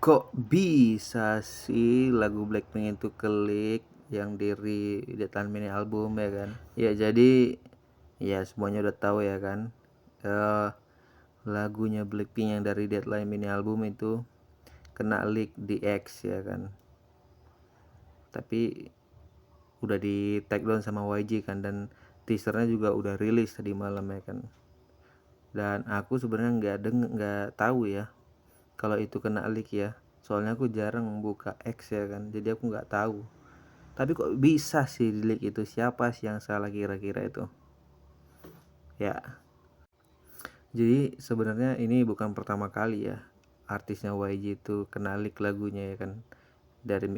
Kok bisa sih lagu Blackpink itu klik yang dari Deadline Mini Album ya kan? Ya jadi ya semuanya udah tahu ya kan. Eh lagunya Blackpink yang dari Deadline Mini Album itu kena leak di X ya kan. Tapi udah di take down sama YG kan, dan teasernya juga udah rilis tadi malam ya kan. Dan aku sebenarnya nggak tahu ya kalau itu kena leak ya. Soalnya aku jarang buka X ya kan. Jadi aku nggak tahu. Tapi kok bisa sih di leak itu? Siapa sih yang salah kira-kira itu? Ya, jadi sebenarnya ini bukan pertama kali ya artisnya YG itu kena leak lagunya ya kan.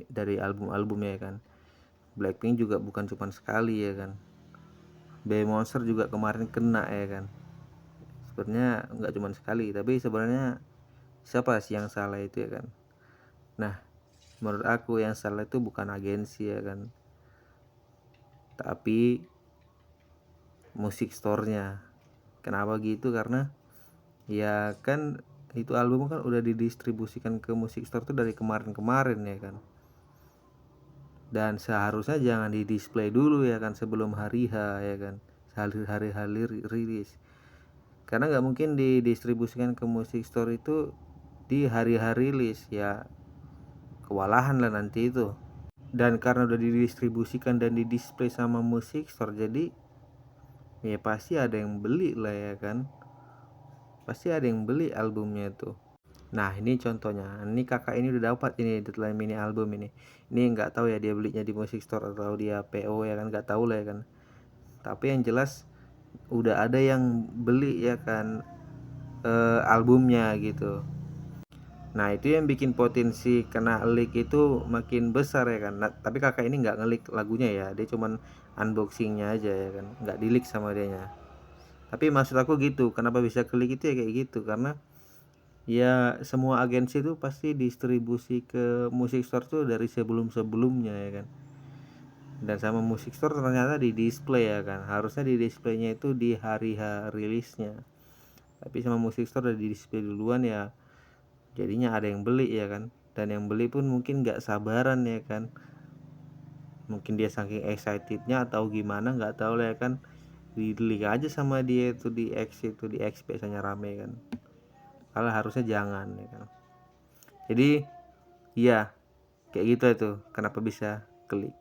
Dari album-albumnya ya kan. Blackpink juga bukan cuma sekali ya kan. Baby Monster juga kemarin kena ya kan. Sebenarnya nggak cuma sekali, tapi sebenarnya siapa sih yang salah itu ya kan? Nah, menurut aku yang salah itu bukan agensi ya kan, tapi musik store-nya. Kenapa gitu? Karena ya kan itu album kan udah didistribusikan ke musik store tuh dari kemarin-kemarin ya kan. Dan seharusnya jangan di display dulu ya kan sebelum hari H ya kan. Hari-hari rilis. Karena nggak mungkin didistribusikan ke musik store itu di hari-hari rilis ya, kewalahan lah nanti itu. Dan karena udah didistribusikan dan didisplay sama musik store, jadi ya pasti ada yang beli lah ya kan, pasti ada yang beli albumnya itu. Nah ini contohnya, ini kakak ini udah dapat ini Deadline Mini Album ini nggak tahu ya dia belinya di musik store atau dia PO ya kan, nggak tahu lah ya kan. Tapi yang jelas udah ada yang beli ya kan, albumnya gitu. Nah itu yang bikin potensi kena leak itu makin besar ya kan. Nah, tapi kakak ini nggak ngelik lagunya ya, dia cuman unboxingnya aja ya kan, nggak di leak sama dianya. Tapi maksud aku gitu, kenapa bisa klik itu ya kayak gitu, karena ya semua agensi itu pasti distribusi ke musik store tuh dari sebelum-sebelumnya ya kan. Dan sama musik store ternyata di display ya kan, harusnya di displaynya itu di hari H rilisnya. Tapi sama musik store udah di display duluan ya, jadinya ada yang beli ya kan. Dan yang beli pun mungkin nggak sabaran ya kan, mungkin dia saking excitednya atau gimana nggak tahu lah ya kan, di leak aja sama dia itu di X, itu di X biasanya rame kan, kalau harusnya jangan ya kan. Jadi iya kayak gitu itu kenapa bisa klik.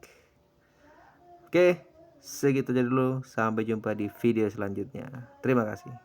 Oke, segitu aja dulu, sampai jumpa di video selanjutnya. Terima kasih.